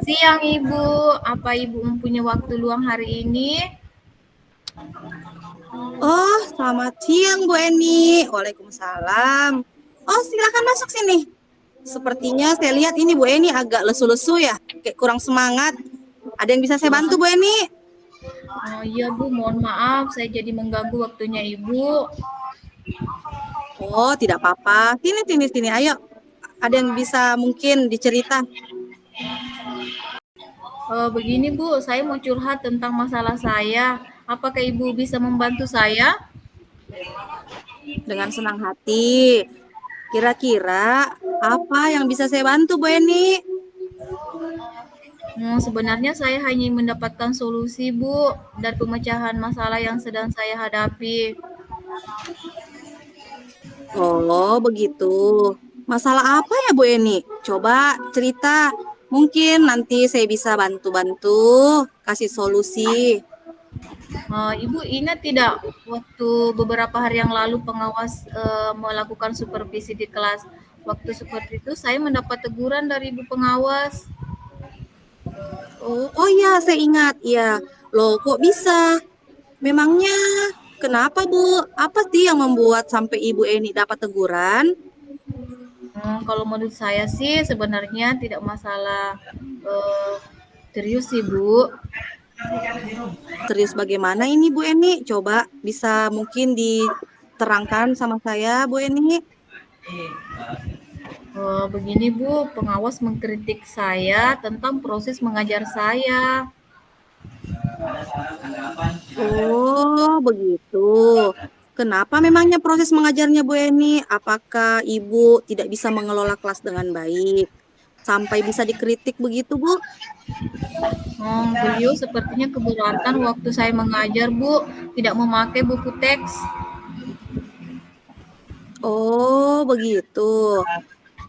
Siang Ibu, apa Ibu mempunyai waktu luang hari ini? Oh, selamat siang Bu Eni. Waalaikumsalam. Oh, silakan masuk sini. Sepertinya saya lihat ini Bu Eni agak lesu-lesu ya, kayak kurang semangat. Ada yang bisa saya bantu Bu Eni? Oh iya Bu, mohon maaf saya jadi mengganggu waktunya Ibu. Oh, tidak apa-apa. Sini, ayo. Ada yang bisa mungkin dicerita Begini Bu, saya mau curhat tentang masalah saya. Apakah Ibu bisa membantu saya? dengan senang hati. Kira-kira apa yang bisa saya bantu Bu Eni? Sebenarnya saya hanya mendapatkan solusi Bu dari pemecahan masalah yang sedang saya hadapi. Oh, begitu. Masalah apa ya Bu Eni? Coba cerita. Mungkin nanti saya bisa bantu-bantu kasih solusi. Ibu ingat tidak waktu beberapa hari yang lalu pengawas melakukan supervisi di kelas. Waktu seperti itu saya mendapat teguran dari ibu pengawas. Oh iya, saya ingat. Iya. Loh, kok bisa? Memangnya kenapa Bu? Apa sih yang membuat sampai Ibu Eni dapat teguran? Kalau menurut saya sih sebenarnya tidak masalah eh, serius sih Bu. Serius bagaimana ini Bu Eni? Coba bisa mungkin diterangkan sama saya Bu Eni. Begini Bu, pengawas mengkritik saya tentang proses mengajar saya. Oh, begitu. Kenapa memangnya proses mengajarnya Bu Eni? Apakah Ibu tidak bisa mengelola kelas dengan baik? Sampai bisa dikritik begitu, Bu? Beliau sepertinya keberatan waktu saya mengajar Bu, tidak memakai buku teks. Oh, begitu.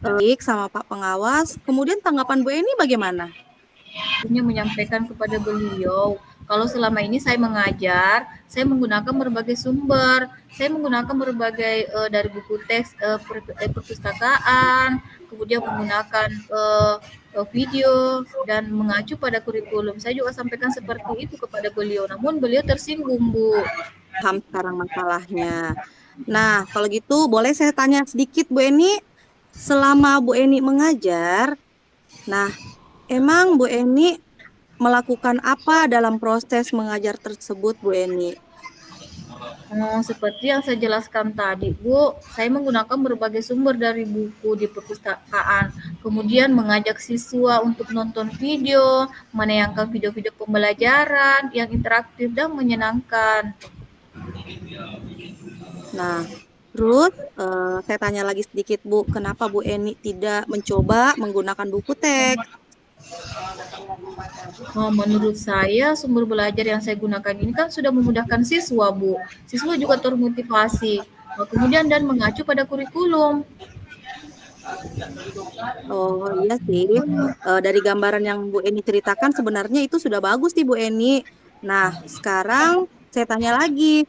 Baik sama Pak Pengawas. Kemudian tanggapan Bu Eni bagaimana? Hanya menyampaikan kepada beliau, kalau selama ini saya mengajar, saya menggunakan berbagai sumber, saya menggunakan berbagai dari buku teks perpustakaan, kemudian menggunakan video dan mengacu pada kurikulum. Saya juga sampaikan seperti itu kepada beliau, namun beliau tersinggung, Bu. Paham sekarang masalahnya. Nah, kalau gitu boleh saya tanya sedikit Bu Eni, selama Bu Eni mengajar, nah emang Bu Eni melakukan apa dalam proses mengajar tersebut Bu Eni? Seperti yang saya jelaskan tadi, Bu, saya menggunakan berbagai sumber dari buku di perpustakaan, kemudian mengajak siswa untuk nonton video, menayangkan video-video pembelajaran yang interaktif dan menyenangkan. Nah, terus saya tanya lagi sedikit Bu, kenapa Bu Eni tidak mencoba menggunakan buku teks? Menurut saya, sumber belajar yang saya gunakan ini kan sudah memudahkan siswa, Bu. Siswa juga termotivasi, kemudian dan mengacu pada kurikulum. Oh iya sih, dari gambaran yang Bu Eni ceritakan sebenarnya itu sudah bagus nih Bu Eni. Nah, sekarang saya tanya lagi,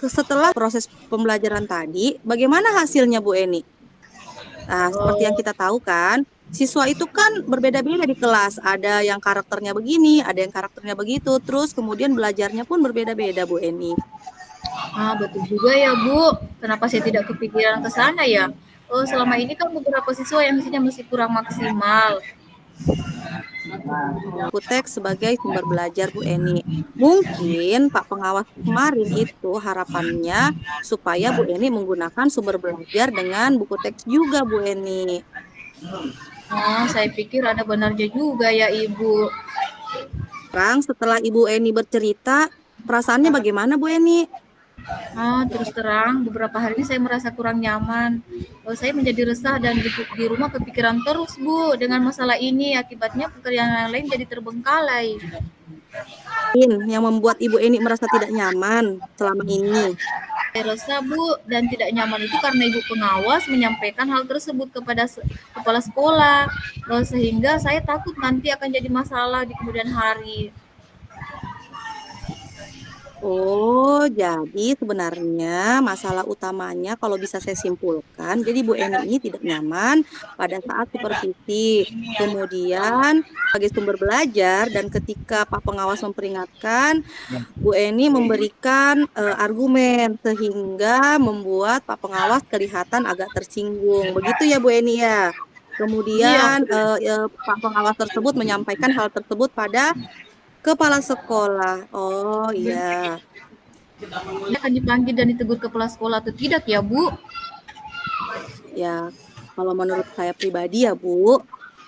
setelah proses pembelajaran tadi, bagaimana hasilnya Bu Eni? Nah, seperti yang Eh, kita tahu kan, siswa itu kan berbeda-beda di kelas. Ada yang karakternya begini, ada yang karakternya begitu. Terus kemudian belajarnya pun berbeda-beda, Bu Eni. Betul juga ya, Bu. Kenapa saya tidak kepikiran ke sana ya? Selama ini kan beberapa siswa yang hasilnya masih kurang maksimal. Kutek sebagai sumber belajar Bu Eni. Mungkin Pak Pengawas kemarin itu harapannya supaya Bu Eni menggunakan sumber belajar dengan buku teks juga Bu Eni. Saya pikir ada benarnya juga ya, Ibu. Sekarang setelah Ibu Eni bercerita, perasaannya bagaimana Bu Eni? Terus terang, beberapa hari ini saya merasa kurang nyaman. Saya menjadi resah dan di rumah kepikiran terus, Bu, dengan masalah ini. Akibatnya pekerjaan yang lain jadi terbengkalai. Yang membuat Ibu Eni merasa tidak nyaman selama ini. Saya resah, Bu, dan tidak nyaman itu karena ibu pengawas menyampaikan hal tersebut kepada kepala sekolah, sehingga saya takut nanti akan jadi masalah di kemudian hari. Oh, jadi sebenarnya masalah utamanya kalau bisa saya simpulkan, jadi Bu Eni ini tidak nyaman pada saat supervisi. Kemudian sebagai sumber belajar dan ketika Pak Pengawas memperingatkan, Bu Eni memberikan argumen sehingga membuat Pak Pengawas kelihatan agak tersinggung. Begitu ya Bu Eni ya. Iya, Kemudian Pak Pengawas tersebut menyampaikan hal tersebut pada kepala sekolah. Oh iya. dia akan dipanggil dan ditegur kepala sekolah atau tidak ya, Bu? Ya, kalau menurut saya pribadi ya Bu,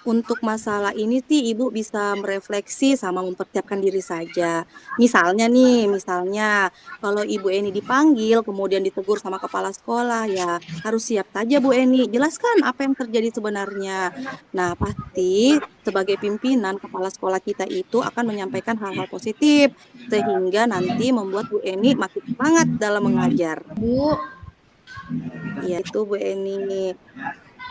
untuk masalah ini sih Ibu bisa merefleksi sama mempersiapkan diri saja. Misalnya kalau Ibu Eni dipanggil kemudian ditegur sama kepala sekolah, ya harus siap saja Bu Eni, jelaskan apa yang terjadi sebenarnya. Nah, pasti sebagai pimpinan kepala sekolah kita itu akan menyampaikan hal-hal positif sehingga nanti membuat Bu Eni makin semangat dalam mengajar. Bu, Ya, itu Bu Eni.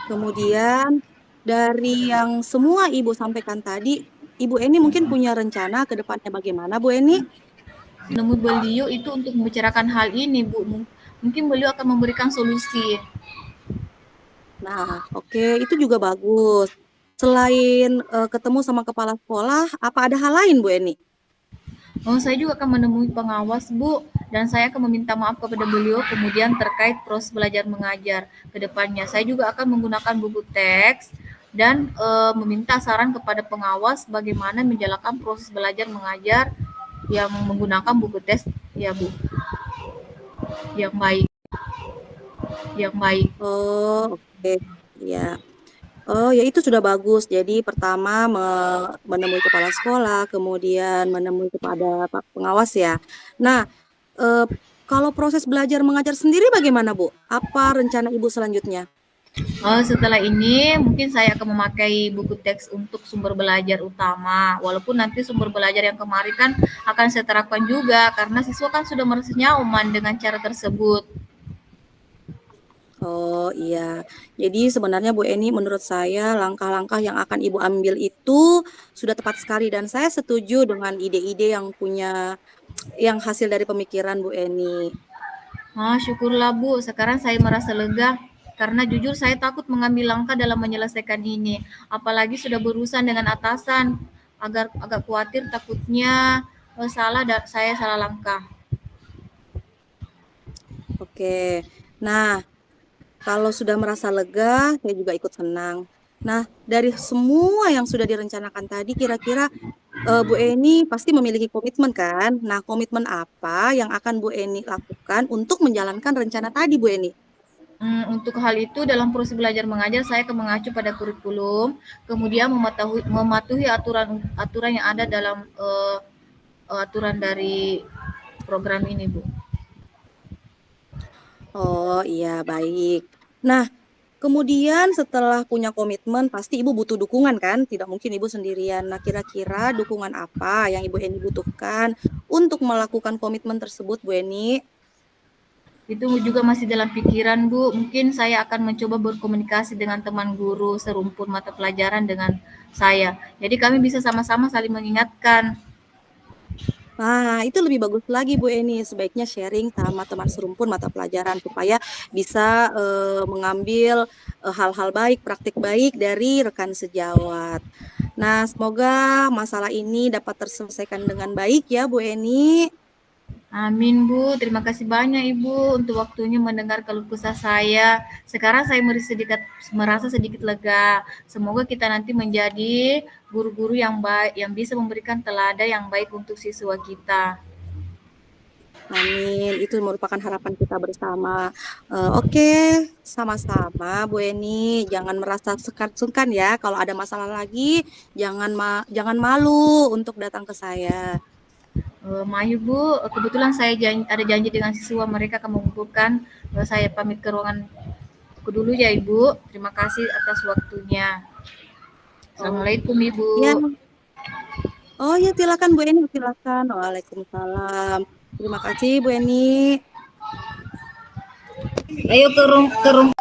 Kemudian dari yang semua Ibu sampaikan tadi, Ibu Eni mungkin punya rencana ke depannya bagaimana, Bu Eni? menemui beliau itu untuk membicarakan hal ini, Bu. Mungkin beliau akan memberikan solusi. Nah, oke, itu juga bagus. Selain ketemu sama kepala sekolah, apa ada hal lain, Bu Eni? Oh, saya juga akan menemui pengawas, Bu, dan saya akan meminta maaf kepada beliau kemudian terkait proses belajar mengajar ke depannya. Saya juga akan menggunakan buku teks dan meminta saran kepada pengawas bagaimana menjalankan proses belajar mengajar yang menggunakan buku teks, ya, Bu, yang baik, yang baik. Oh, oke. Ya. Oh, ya itu sudah bagus. Jadi pertama menemui kepala sekolah, kemudian menemui kepada Pak Pengawas ya. Nah, eh, kalau proses belajar mengajar sendiri bagaimana, Bu? Apa rencana Ibu selanjutnya? Setelah ini mungkin saya akan memakai buku teks untuk sumber belajar utama. Walaupun nanti sumber belajar yang kemarin kan akan saya terapkan juga karena siswa kan sudah merasa nyaman dengan cara tersebut. Oh iya, jadi sebenarnya Bu Eni menurut saya langkah-langkah yang akan Ibu ambil itu sudah tepat sekali dan saya setuju dengan ide-ide yang hasil dari pemikiran Bu Eni. Syukurlah Bu, sekarang saya merasa lega karena jujur saya takut mengambil langkah dalam menyelesaikan ini. Apalagi sudah berurusan dengan atasan, agar agak khawatir takutnya saya salah langkah. Oke, nah kalau sudah merasa lega, saya juga ikut senang. Nah, dari semua yang sudah direncanakan tadi, kira-kira Bu Eni pasti memiliki komitmen kan? Nah, komitmen apa yang akan Bu Eni lakukan untuk menjalankan rencana tadi, Bu Eni? Untuk hal itu dalam proses belajar mengajar saya akan mengacu pada kurikulum, kemudian mematuhi aturan aturan yang ada dalam aturan dari program ini, Bu. Oh iya, baik. Nah, kemudian setelah punya komitmen, pasti Ibu butuh dukungan kan? Tidak mungkin Ibu sendirian. Nah, kira-kira dukungan apa yang Ibu Eni butuhkan untuk melakukan komitmen tersebut, Bu Eni? Itu juga masih dalam pikiran, Bu. Mungkin saya akan mencoba berkomunikasi dengan teman guru serumpun mata pelajaran dengan saya. Jadi kami bisa sama-sama saling mengingatkan. Nah, itu lebih bagus lagi Bu Eni. Sebaiknya sharing sama teman serumpun mata pelajaran supaya bisa mengambil hal-hal baik, praktik baik dari rekan sejawat. Nah, semoga masalah ini dapat terselesaikan dengan baik ya Bu Eni. Amin, Bu. Terima kasih banyak, Ibu, untuk waktunya mendengar keluh kesah saya. Sekarang saya merasa sedikit lega. Semoga kita nanti menjadi guru-guru yang baik, yang bisa memberikan teladan yang baik untuk siswa kita. Amin, itu merupakan harapan kita bersama. Oke, sama-sama Bu Eni. Jangan merasa sungkan ya. Kalau ada masalah lagi, jangan malu untuk datang ke saya. Maaf Bu, kebetulan saya ada janji dengan siswa, mereka akan mengumpulkan. Saya pamit ke ruangan dulu ya Ibu. Terima kasih atas waktunya. Assalamualaikum Ibu. Ya. Oh ya, silakan Bu Eni, silakan. Waalaikumsalam. Terima kasih Bu Eni. Ayo ke room